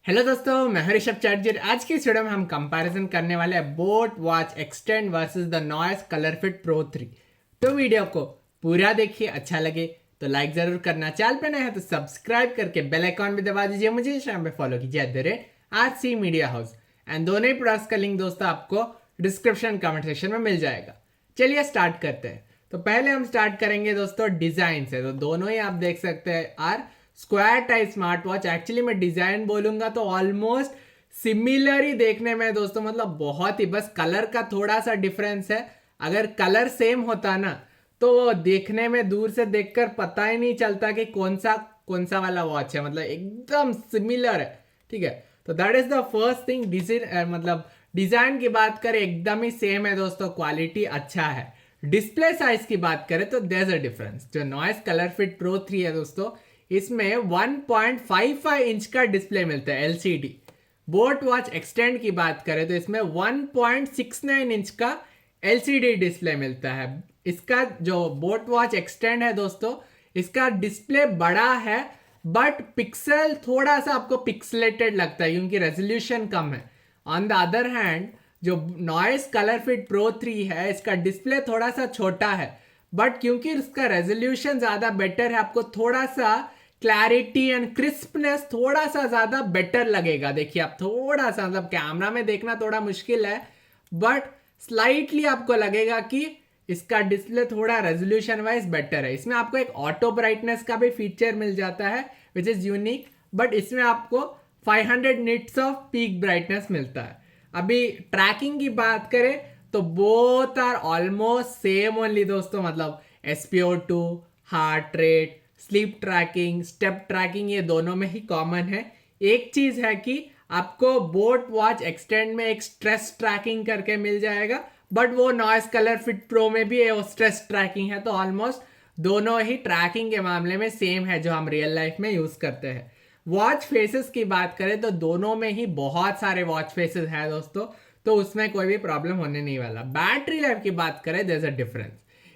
Hello दोस्तों, मैं हूं ऋषभ चैटर्जी। आज की इस वीडियो में हम कंपैरिजन करने वाले हैं boat watch extend versus the noise ColorFit pro 3। तो वीडियो को पूरा देखिए, अच्छा लगे तो लाइक जरूर करना, चैनल पे नए हैं तो सब्सक्राइब करके बेल आइकॉन भी दबा दीजिए। मुझे इंस्टाग्राम पे फॉलो कीजिए @RC मीडिया हाउस एंड दोनों ही प्रोडक्ट्स का लिंक दोस्तों आपको डिस्क्रिप्शन कमेंट सेक्शन में मिल जाएगा। चलिए स्टार्ट करते हैं। तो पहले हम स्टार्ट करेंगे दोस्तों डिजाइन से। तो दोनों ही आप देख सकते हैं are square type smart watch. Actually मैं डिजाइन बोलूंगा तो ऑलमोस्ट सिमिलर ही देखने में दोस्तों, मतलब बहुत ही, बस कलर का थोड़ा सा डिफरेंस है। अगर कलर सेम होता ना तो देखने में दूर से देखकर पता ही नहीं चलता कि कौन सा वाला वॉच है, मतलब एकदम सिमिलर है। ठीक है, तो that is the first thing. मतलब डिजाइन की बात करें एकदम ही सेम है दोस्तों, क्वालिटी अच्छा है। डिस्प्ले साइज की बात करें तो देयर इज अ डिफरेंस। जो नॉइस कलर फिट प्रो 3 है दोस्तों, इसमें 1.55 इंच का डिस्प्ले मिलता है एलसीडी। बोट वॉच एक्सटेंड की बात करें तो इसमें 1.69 इंच का एलसीडी डिस्प्ले मिलता है। इसका जो बोट वॉच एक्सटेंड है दोस्तों, इसका डिस्प्ले बड़ा है बट पिक्सल थोड़ा सा आपको पिक्सलेटेड लगता है क्योंकि रेजोल्यूशन कम है। ऑन द अदर हैंड जो नॉइस कलर फिट प्रो 3 है, इसका डिस्प्ले थोड़ा सा छोटा है बट क्योंकि इसका रेजोल्यूशन ज्यादा बेटर है, आपको थोड़ा सा क्लैरिटी एंड क्रिस्पनेस थोड़ा सा ज्यादा बेटर लगेगा। देखिए आप थोड़ा सा, मतलब कैमरा में देखना थोड़ा मुश्किल है बट स्लाइटली आपको लगेगा कि इसका डिस्प्ले थोड़ा रेजोल्यूशन वाइज बेटर है। इसमें आपको एक ऑटो ब्राइटनेस का भी फीचर मिल जाता है विच इज यूनिक, बट इसमें आपको 500 निट्स ऑफ पीक ब्राइटनेस मिलता है। अभी ट्रैकिंग की बात करें तो both are almost same only दोस्तों, मतलब SpO2, heart rate, sleep tracking, step tracking, ये दोनों में ही कॉमन है। एक चीज है कि आपको बोट वॉच एक्सटेंड में एक स्ट्रेस ट्रैकिंग करके मिल जाएगा, बट वो नॉइस कलर फिट प्रो में भी वो स्ट्रेस ट्रैकिंग है। तो ऑलमोस्ट दोनों ही ट्रैकिंग के मामले में सेम है जो हम रियल लाइफ में यूज करते हैं। वॉच फेसेस की बात करें तो दोनों में ही बहुत सारे वॉच फेसेस हैं दोस्तों, तो उसमें कोई भी प्रॉब्लम होने नहीं वाला। बैटरी लाइफ की बात करें देयर इज अ डिफरेंस।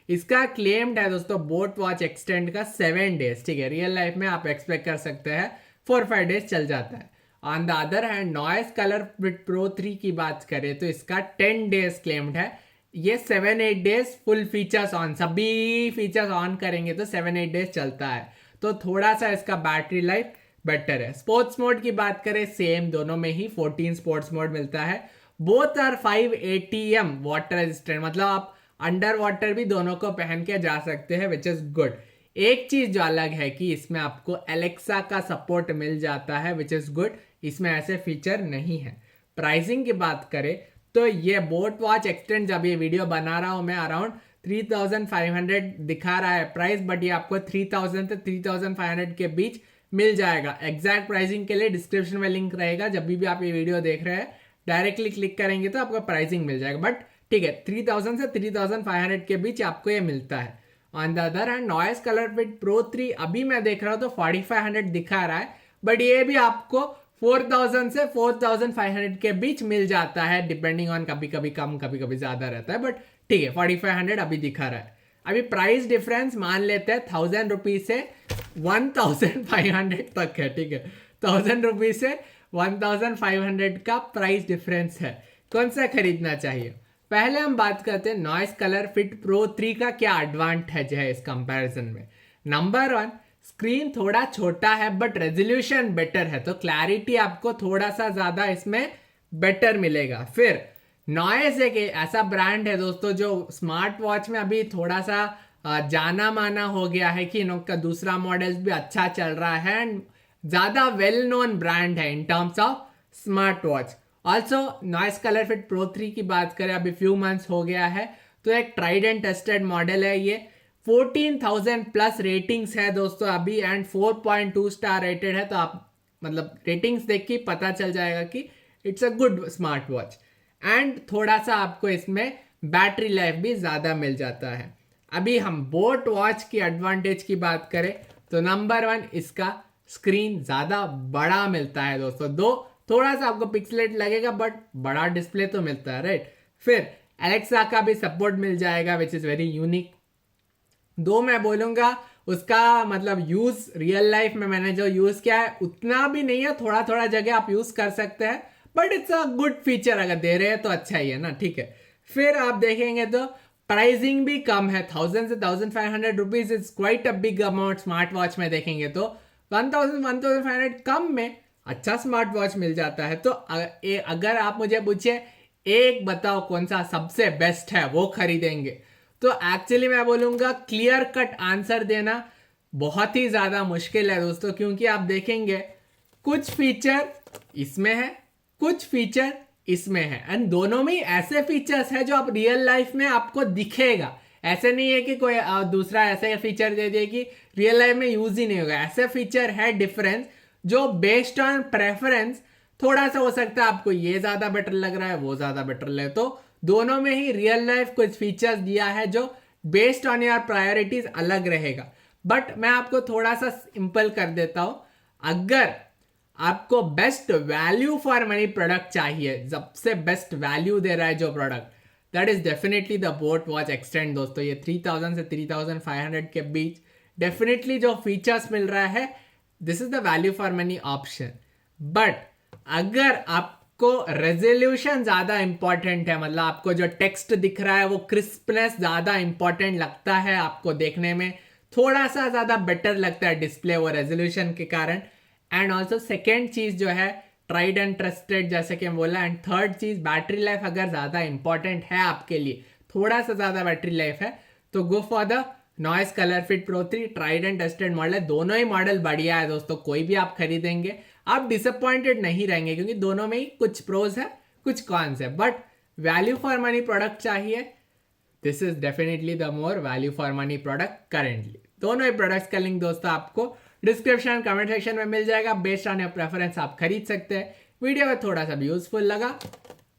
इसका क्लेम्ड है दोस्तों बोट वॉच एक्सटेंड का 7 डेज। ठीक है, रियल लाइफ में आप एक्सपेक्ट कर सकते हैं 4-5 डेज चल जाता है। On the other hand noise colour fit pro 3 की बात करें तो इसका 10 डेज क्लेम्ड है। ये 7-8 डेज फुल फीचर्स ऑन, सभी फीचर्स ऑन करेंगे तो 7-8 डेज चलता है। तो थोड़ा सा इसका बैटरी लाइफ बेटर है। स्पोर्ट्स मोड की बात करें सेम, दोनों में ही 14 स्पोर्ट्स मोड मिलता है। Both are 5 ATM water resistant, मतलब आप अंडर वाटर भी दोनों को पहन के जा सकते हैं विच इज गुड। एक चीज जो अलग है कि इसमें आपको एलेक्सा का सपोर्ट मिल जाता है विच इज गुड, इसमें ऐसे फीचर नहीं है। प्राइसिंग की बात करें तो ये बोट वॉच एक्सटेंड, जब ये वीडियो बना रहा हूं मैं, अराउंड 3500 दिखा रहा है प्राइस, बट ये आपको 3000 से 3500 के बीच मिल जाएगा। एग्जैक्ट प्राइसिंग के लिए डिस्क्रिप्शन में लिंक रहेगा, जब भी आप ये वीडियो देख रहे हैं डायरेक्टली क्लिक करेंगे तो आपको प्राइसिंग मिल जाएगा। बट ठीक है, 3000 से 3500 के बीच आपको ये मिलता है। On the other hand noise colour fit pro 3 अभी मैं देख रहा हूं तो 4500 दिखा रहा है, बट ये भी आपको 4000 से 4500 के बीच मिल जाता है, डिपेंडिंग ऑन, कभी कभी कम कभी कभी ज्यादा रहता है, बट ठीक है 4500 अभी दिखा रहा है। अभी प्राइस डिफरेंस मान लेते हैं 1000 रुपीज से 1500 तक है। ठीक है, 1000 रुपीज से 1500 का प्राइस डिफरेंस है। कौन सा खरीदना चाहिए? पहले हम बात करते हैं नॉइस कलर फिट प्रो 3 का क्या एडवांटेज है इस कंपैरिजन में। नंबर 1, स्क्रीन थोड़ा छोटा है बट रेजोल्यूशन बेटर है, तो क्लैरिटी आपको थोड़ा सा ज्यादा इसमें बेटर मिलेगा। फिर नॉइस एक ऐसा ब्रांड है दोस्तों जो स्मार्ट वॉच में अभी थोड़ा सा जाना माना हो गया है कि इनका दूसरा मॉडल भी अच्छा चल रहा है एंड ज्यादा वेल नोन ब्रांड है in terms of smart watch. Also noise colour fit pro 3 की बात करें, अभी फ्यू मंथ्स हो गया है, तो एक ट्राइड एंड टेस्टेड मॉडल है ये। 14,000 प्लस रेटिंग्स है दोस्तों अभी एंड 4.2 स्टार रेटेड है, तो आप मतलब रेटिंग्स देख के पता चल जाएगा कि it's a good smart watch. And थोड़ा सा आपको इसमें बैटरी लाइफ भी ज्यादा मिल जाता है। अभी हम बोट वॉच की एडवांटेज की बात करें तो नंबर 1, इसका स्क्रीन ज्यादा बड़ा मिलता है दोस्तों। दो थोड़ा सा आपको पिक्सलेट लगेगा बट बड़ा डिस्प्ले तो मिलता है, राइट। फिर एलेक्सा का भी सपोर्ट मिल जाएगा विच इज वेरी यूनिक। दो मैं बोलूंगा उसका मतलब यूज रियल लाइफ में मैंने जो यूज किया है उतना भी नहीं है, थोड़ा थोड़ा जगह आप यूज कर सकते हैं, but it's a good feature, अगर दे रहे हैं तो अच्छा ही है ना, ठीक है। फिर आप देखेंगे तो प्राइसिंग भी कम है, 1000 से 1500 rupees is quite a big amount. Smart watch में देखेंगे तो 1500 कम में अच्छा स्मार्ट वॉच मिल जाता है। तो अगर आप मुझे पूछे एक बताओ कौन सा सबसे बेस्ट है वो खरीदेंगे, तो एक्चुअली मैं बोलूंगा क्लियर कट आंसर देना बहुत ही ज्यादा मुश्किल है दोस्तों, क्योंकि आप देखेंगे कुछ फीचर इसमें है, कुछ फीचर इसमें है, एंड दोनों में ऐसे फीचर्स है जो आप रियल लाइफ में आपको दिखेगा। ऐसे नहीं है कि कोई दूसरा ऐसे फीचर दे दिए कि रियल लाइफ में यूज ही नहीं होगा। ऐसे फीचर है डिफरेंस जो बेस्ड ऑन प्रेफरेंस थोड़ा सा हो सकता है आपको ये ज्यादा बेटर लग रहा है, वो ज्यादा बेटर लगे, तो दोनों में ही रियल लाइफ कुछ फीचर्स दिया है जो बेस्ड ऑन योर प्रायोरिटीज अलग रहेगा। बट मैं आपको थोड़ा सा सिंपल कर देता हूं, अगर आपको best value for money product चाहिए, सबसे बेस्ट वैल्यू दे रहा है जो product, that is definitely the boat watch extend दोस्तों। ये 3000 से 3500 के बीच डेफिनेटली जो फीचर्स मिल रहा है, this is the value for money option. But अगर आपको रेजोल्यूशन ज्यादा इंपॉर्टेंट है, मतलब आपको जो टेक्स्ट दिख रहा है वो क्रिस्पनेस ज्यादा इंपॉर्टेंट लगता है, आपको देखने में थोड़ा सा ज्यादा बेटर लगता है डिस्प्ले वो रेजोल्यूशन के कारण, एंड ऑल्सो सेकेंड चीज जो है ट्राइड एंड ट्रस्टेड जैसे कि हम बोला, एंड थर्ड चीज बैटरी लाइफ अगर ज्यादा इंपॉर्टेंट है आपके लिए, थोड़ा सा ज्यादा बैटरी लाइफ है, तो go for the noise ColorFit pro 3 tried and tested model है। दोनों ही मॉडल बढ़िया है दोस्तों, कोई भी आप खरीदेंगे आप डिसअपॉइंटेड नहीं रहेंगे, क्योंकि दोनों में ही कुछ प्रोज है कुछ कॉन्स है। But value for money product चाहिए, this is definitely the more value for money product currently. दोनों ही प्रोडक्ट्स का लिंक दोस्तों आपको डिस्क्रिप्शन कमेंट सेक्शन में मिल जाएगा, बेस्ड ऑन योर प्रेफरेंस आप खरीद सकते हैं। वीडियो में थोड़ा सा भी यूजफुल लगा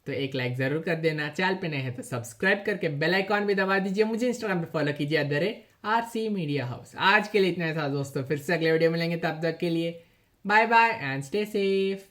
तो एक लाइक जरूर कर देना, चैनल पे नए हैं तो सब्सक्राइब करके बेल आइकॉन भी दबा दीजिए, मुझे इंस्टाग्राम पे फॉलो कीजिए RC मीडिया हाउस। आज के लिए इतना था दोस्तों, फिर से अगले वीडियो मिलेंगे, तब तक के लिए bye bye and stay safe.